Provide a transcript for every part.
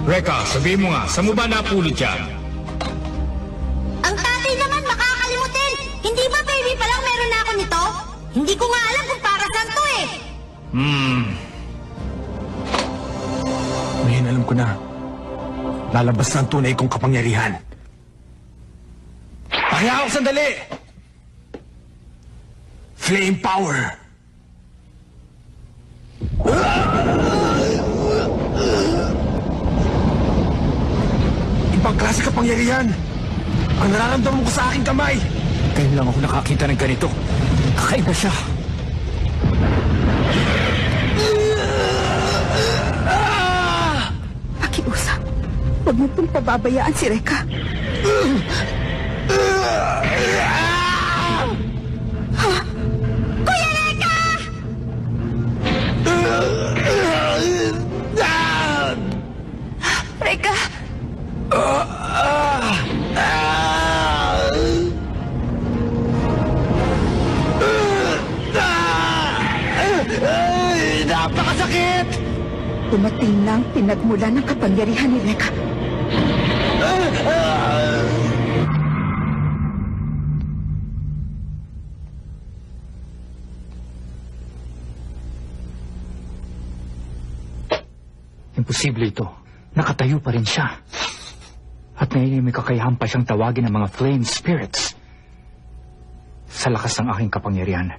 Reka, sabihin mo nga, saan mo ba napulot yan? Ang tatay naman makakalimutin! Hindi ba baby pa lang meron na ako nito? Hindi ko nga alam kung para saan to eh! Ngayon alam ko na. Lalabas na ang tunay kong kapangyarihan. Pahiya ako sandali! Flame power! Ibang klase kapangyarihan! Ang nararamdaman ko sa aking kamay! Ngayon lang ako nakakita ng ganito. Kakaiba siya. Pakiusap, huwag mo pong pababayaan si Reka. Kuya Reka! Reka! Napakasakit! Dumating na ang pinagmula ng kapangyarihan ni Reka. Imposible ito. Nakatayo pa rin siya. At ngayon may kakayahan pa siyang tawagin ng mga flame spirits. Sa lakas ng aking kapangyarihan,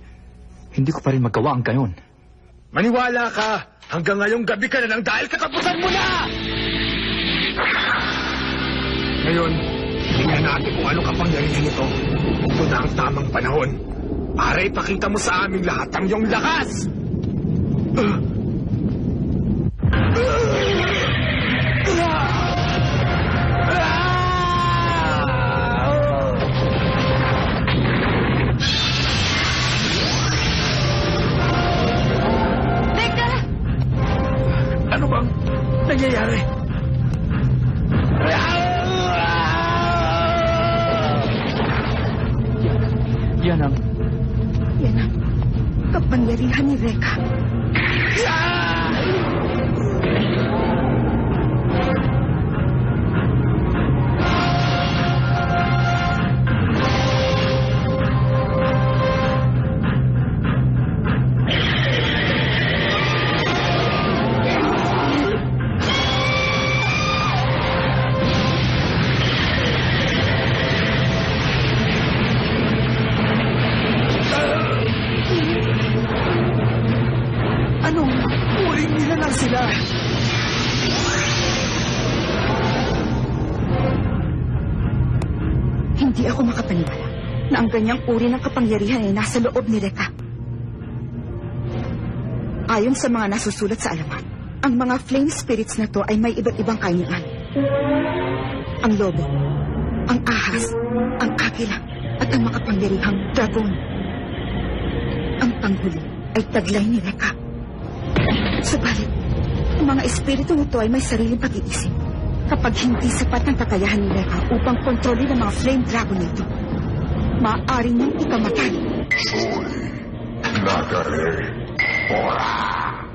hindi ko pa rin magawa ang gayon. Maniwala ka! Hanggang ngayong gabi ka na lang dahil katapusan mo na! Ngayon, tingnan natin kung anong kapangyarihan ito. Ito na ang tamang panahon. Para ipakita mo sa aming lahat ang iyong lakas! Reka! Ano bang nangyayari? Yan ang... Yan ang kapangyarihan ni Reka. Anong uling nila lang sila? Hindi ako makapaniwala na ang ganyang uri ng kapangyarihan ay nasa loob ni Reka. Ayon sa mga nasusulat sa alamat, ang mga flame spirits na to ay may iba't ibang kahinaan. Ang lobo, ang ahas, ang akila, at ang makapangyarihang dragon. Ang panghuli ay taglay ni Reka. Subalit, ang mga espiritu nito ay may sariling pag-iisip. Kapag hindi sapat ang kakayahan ni Reka upang kontrolin ang mga flame dragon nito, maaari niyang ikamatay. Nagare, ora,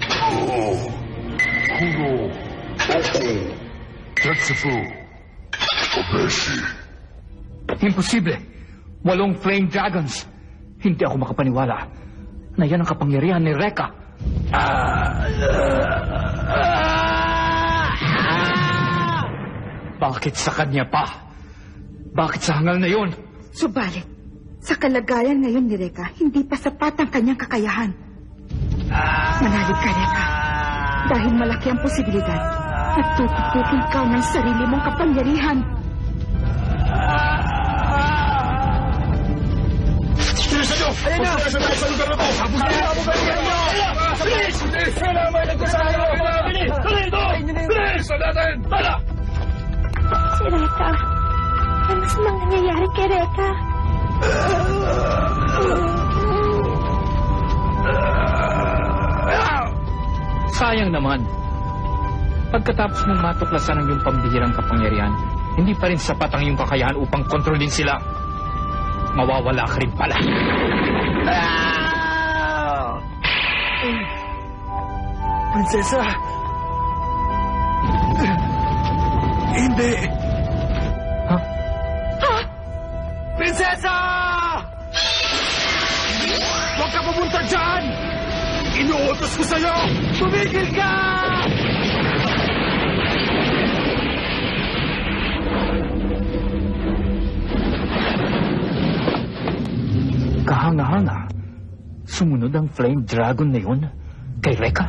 kuro, oko, tetsufu, obeshi. Imposible! 8 flame dragons! Hindi ako makapaniwala na yan ang kapangyarihan ni Reka. Bakit sa kanya pa? Bakit sa hangal na yun? Subalit, sa kalagayan ngayon ni Reka, hindi pa sapat ang kanyang kakayahan. Manalig ka, Reka. Dahil malaki ang posibilidad na tututukin ka ng sarili mong kapangyarihan. Ayun na! Sa tayo sa lugar na to! Habos na yung kapangyarihan niyo! Bilis! Bilis! Kailangan nagkasayo! Bilis! Bilis! Bilis! Sa natin! Tala! Si Reka. Ano mas nangyayari kay Reka? Sayang naman. Pagkatapos mong matuklasan ang iyong pambihirang kapangyarihan, hindi pa rin sapat ang iyong kakayahan upang kontrolin sila. Mawawala ka rin pala. Prinsesa! Hindi! Ha? Prinsesa! Huwag ka pumunta dyan! Inuutos ko sa'yo! Tumigil ka! Kahanga-hanga. Sumunod ang flame dragon na yun kay Reka.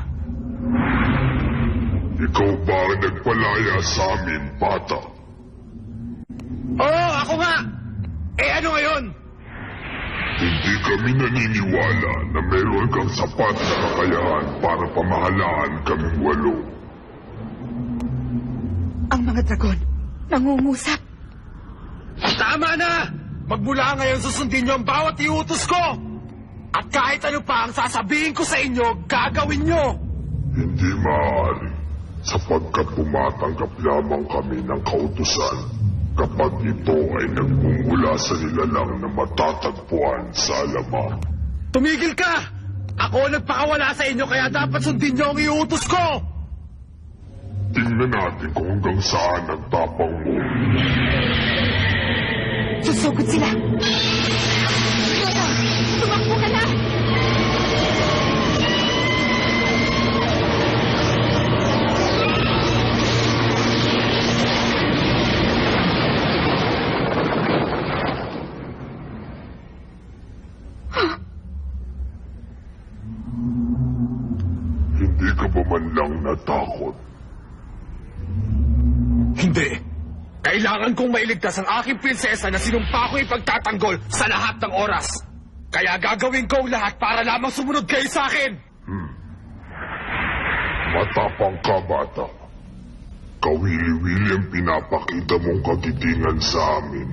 Ikaw ba ang nagpalaya sa amin, bata? Oo, ako nga! Eh ano ngayon? Hindi kami naniniwala na meron kang sapat na kakayahan para pamahalaan kaming 8. Ang mga dragon, nangungusap. Tama na! Magmula ngayon susundin niyo ang bawat iutos ko! At kahit ano pa ang sasabihin ko sa inyo, gagawin niyo! Hindi maaari, sapagkat pumatanggap lamang kami ng kautusan kapag ito ay nagmumula sa nilalang na matatagpuan sa alaman. Tumigil ka! Ako ang nagpakawala sa inyo kaya dapat sundin niyo ang iutos ko! Tingnan natin kung hanggang saan ang tapang mo. Susugod sila. Yoda, tumakbo ka na! Hindi ka ba man lang natakot? Hindi. Kailangan kong mailigtas ang aking prinsesa na sinumpa ko ipagtatanggol sa lahat ng oras. Kaya gagawin ko ang lahat para lamang sumunod kayo sa akin. Matapang ka, bata. Kawili-wili ang pinapakita mong kagitingan sa amin.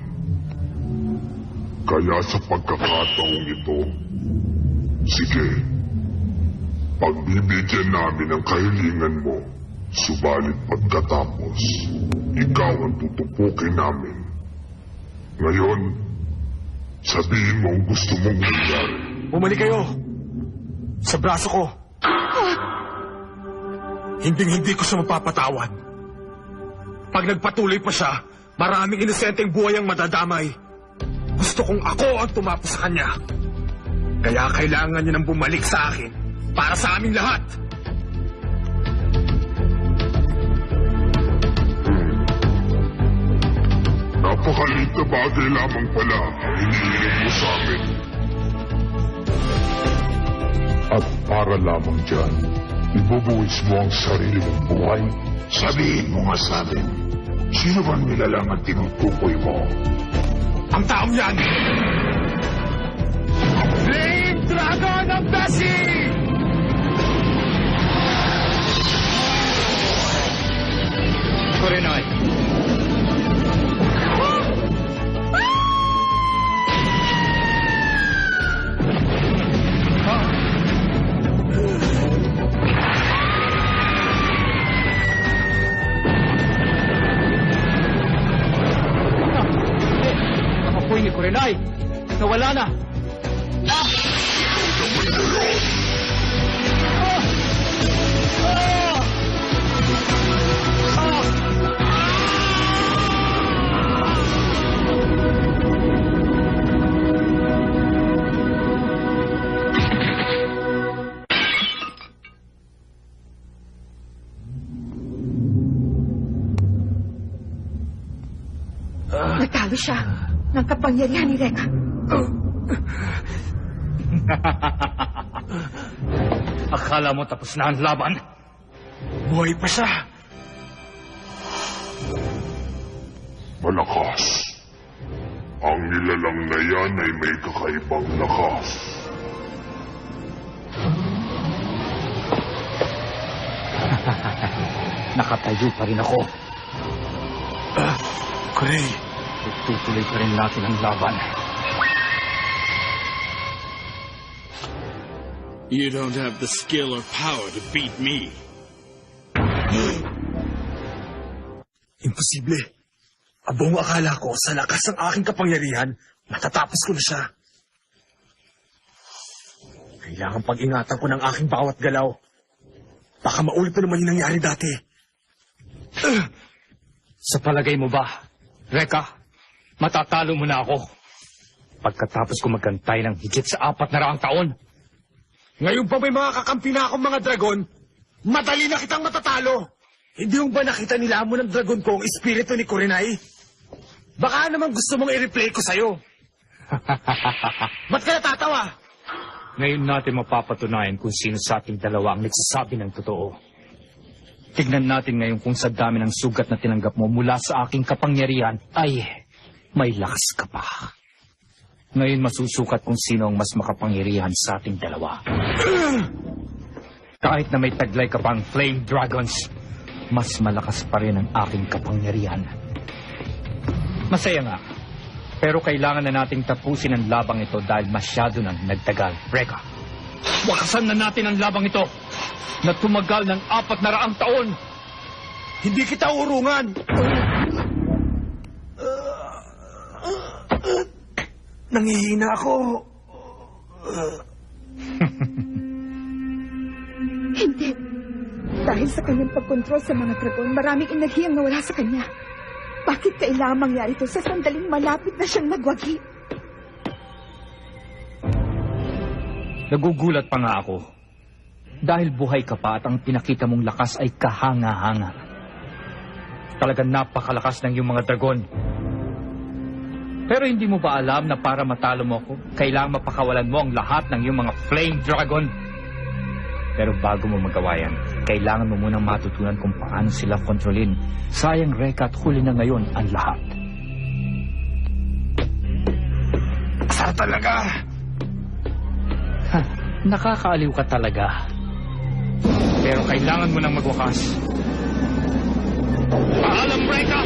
Kaya sa pagkakataong ito, sige, pagbibigyan namin ang kahilingan mo. Subalit pagkatapos, ikaw ang tutupukin namin. Ngayon, sabihin mo ang gusto mong mangyari. Bumalik kayo. Sa braso ko. Hinding-hindi ko siya mapapatawad. Pag nagpatuloy pa siya, maraming inosenteng buhay ang madadamay. Gusto kong ako ang tumapos sa kanya. Kaya kailangan niya nang bumalik sa akin para sa aming lahat. Napakaliit na bagay lamang pala ang hinihiling mo sa amin. At para lamang dyan, ibubuwis mo ang sarili mong buhay. Sabihin mo nga sa amin, sino bang nilalang ang tinutukoy mo? Ang taong yan! Flame Dragon of Bessie! Kurenai. Apoy ni Kurenai. Nawala na. Natalo siya ng kapangyarihan ni Reka. Akala mo tapos na ang laban? Buhay pa siya. Malakas. Ang nilalang na yan ay may kakaibang lakas. Nakatayo pa rin ako. Gray, Tutuloy pa rin natin ang laban. You don't have the skill or power to beat me. imposible. Abong akala ko sa lakas ng aking kapangyarihan, matatapos ko na siya. Kailangan pag-ingatan ko ng aking bawat galaw. Baka maulit na naman yung nangyari dati. Sa palagay mo ba, Reka, matatalo mo na ako? Pagkatapos ko magkantay ng higit sa 400 taon, Ngayon pa may mga kakampi na akong mga dragon, madali na kitang matatalo. Hindi mo ba nakita nila mo ng dragon ko ang espiritu ni Kurenai? Baka naman gusto mong i-replay ko sa'yo. Ba't ka natatawa? ngayon natin mapapatunayan kung sino sa ating dalawa ang nagsasabi ng totoo. Tignan natin ngayon kung sa dami ng sugat na tinanggap mo mula sa aking kapangyarihan ay may lakas ka pa. Ngayon masusukat kung sino ang mas makapangyarihan sa ating dalawa. Kahit na may taglay ka pang flame dragons, mas malakas pa rin ang aking kapangyarihan. Masaya nga, pero kailangan na nating tapusin ang labang ito dahil masyado nang nagtagal. Reka, wakasan na natin ang labang ito na tumagal ng 400 taon. Hindi kita urungan. Nangihina ako. Hindi. Dahil sa kanyang pagkontrol sa mga dragon, maraming enerhiyang nawala sa kanya. Bakit kailangan mangyari ito sa sandaling malapit na siyang nagwagi? Nagugulat pa nga ako. Dahil buhay ka pa at ang pinakita mong lakas ay kahanga-hanga. Talagang napakalakas ng iyong mga dragon. Pero hindi mo ba alam na para matalo mo ako, kailangan mapakawalan mo ang lahat ng iyong mga flame dragon? Pero bago mo magawa yan, kailangan mo munang matutunan kung paano sila kontrolin. Sayang, Reka, at huli na ngayon ang lahat. Asar talaga. Ha, nakakaaliw ka talaga. Pero kailangan mo nang magwakas. Paalam, Reka!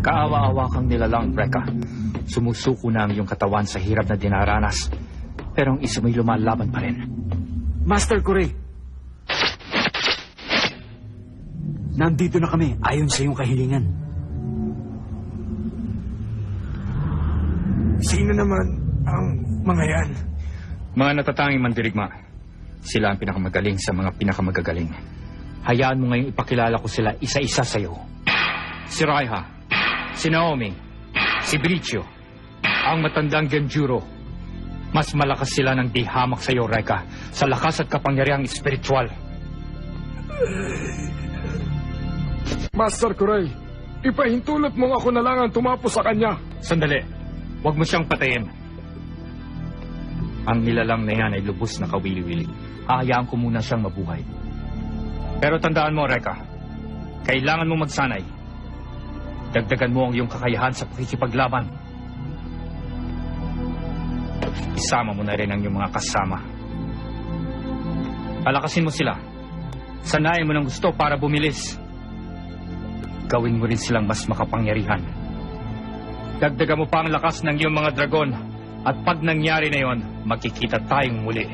Kaawa-awa kang nilalang, Reka. Sumusuko na ang iyong katawan sa hirap na dinaranas. Pero ang isa mo'y lumalaban pa rin. Master Corey. Nandito na kami ayon sa iyong kahilingan. Sino naman ang mga yan? Mga natatanging mandirigma. Sila ang pinakamagaling sa mga pinakamagagaling. Hayaan mo ngayong ipakilala ko sila isa-isa sa iyo. Si Raiha, si Naomi, si Bricio, ang matandang Genjuro. Mas malakas sila ng di hamak sa iyo, Reka, sa lakas at kapangyarihang espiritual. Master Kuray, ipahintulot mong ako na lang ang tumapos sa kanya. Sandali, huwag mo siyang patayin. Ang nilalang na yan ay lubos na kawili-wili. Hahayaan ko muna siyang mabuhay. Pero tandaan mo, Reka, kailangan mo magsanay. Dagdagan mo ang iyong kakayahan sa pakikipaglaban. Isama mo na rin ang iyong mga kasama. Palakasin mo sila. Sanayin mo ng gusto para bumilis. Gawin mo rin silang mas makapangyarihan. Dagdagan mo pa ang lakas ng iyong mga dragon. At pag nangyari na yon, magkikita tayong muli.